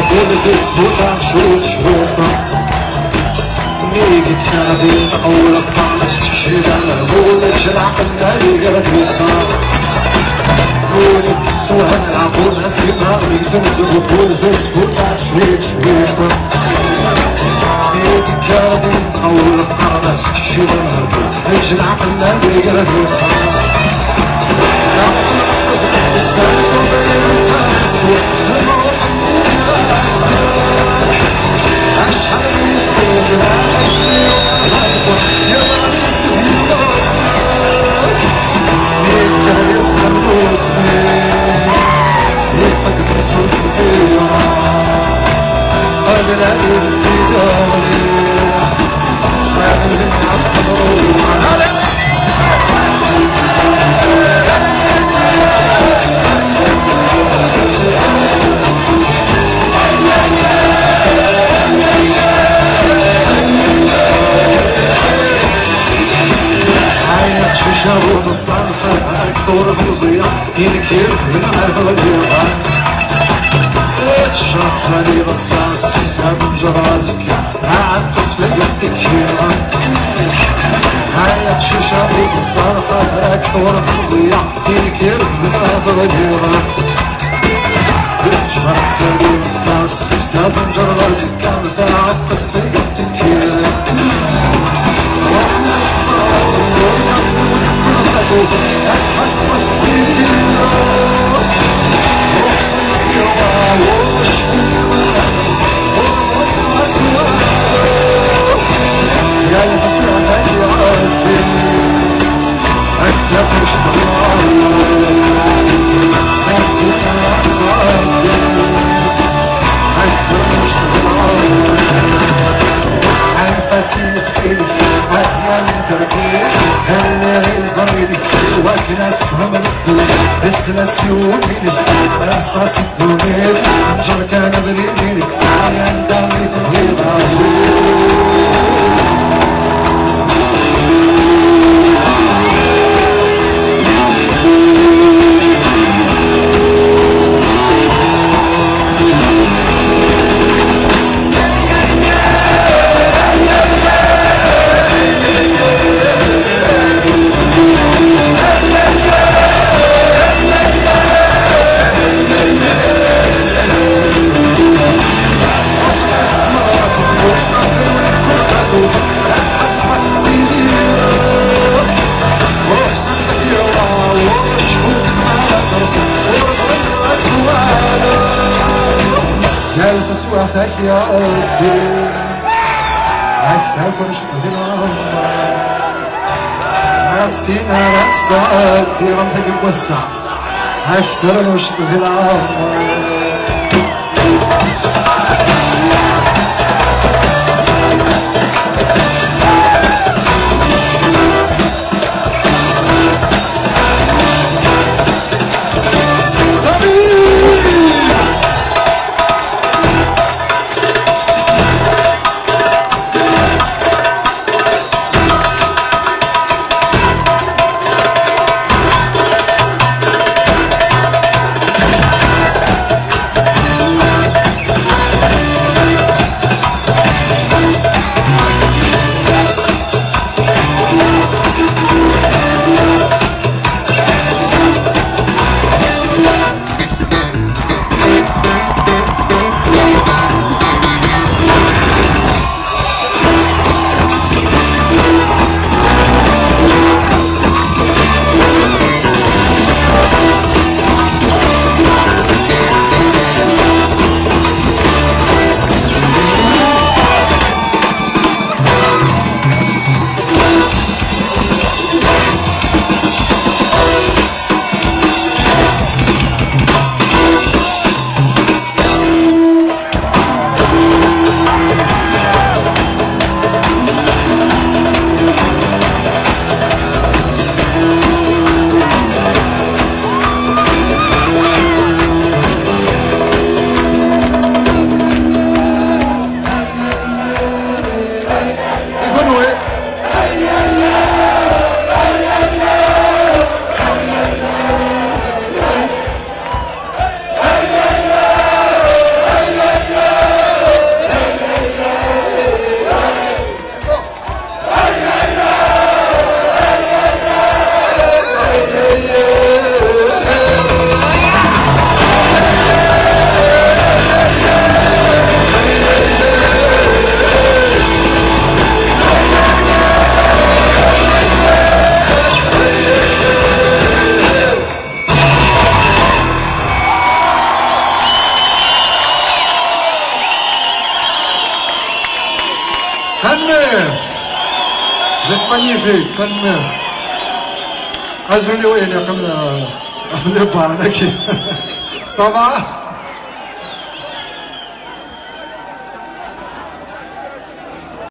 قلت تسبوطة شوية شويطة ميكي كان دين أول الطعمش تشريد أنا قولك العقل اللي قرت بيطا قولك السوهن العقول نسيبها ميكسمت الرقول في تسبوطة شوية شويطة ميكي كان دين أول الطعمش تشريد أنا قولك العقل اللي قرت بيطا شارون صالحة أكثر فظيع فين كثير من هذا اليوم شرفت هاني رصاص حساب جراسك عبقص في يدك هاي شارون صالحة أكثر فظيع فين كثير من هذا اليوم شرفت هاني رصاص حساب جراسك عبقص في يدك أسحس سنين أقسم يوم وش يا اللي سمعتك يا ربي أكثر مش نفسي ما تصدق أكثر مش أنفسي خيلي أحيان تركيح اللي يزريني وكنا تفهم الدول اسلس يوميني احساس الدنيا انجر كان بريديني عيان دامي في الهيضة ألف سواحك يا ربي أكثر كل شيء نفسينا نفسك في رمتك موسع أكثر من وش العمر Roger, fan. Azuli, oui, il y a comme le bar là qui. Ça va?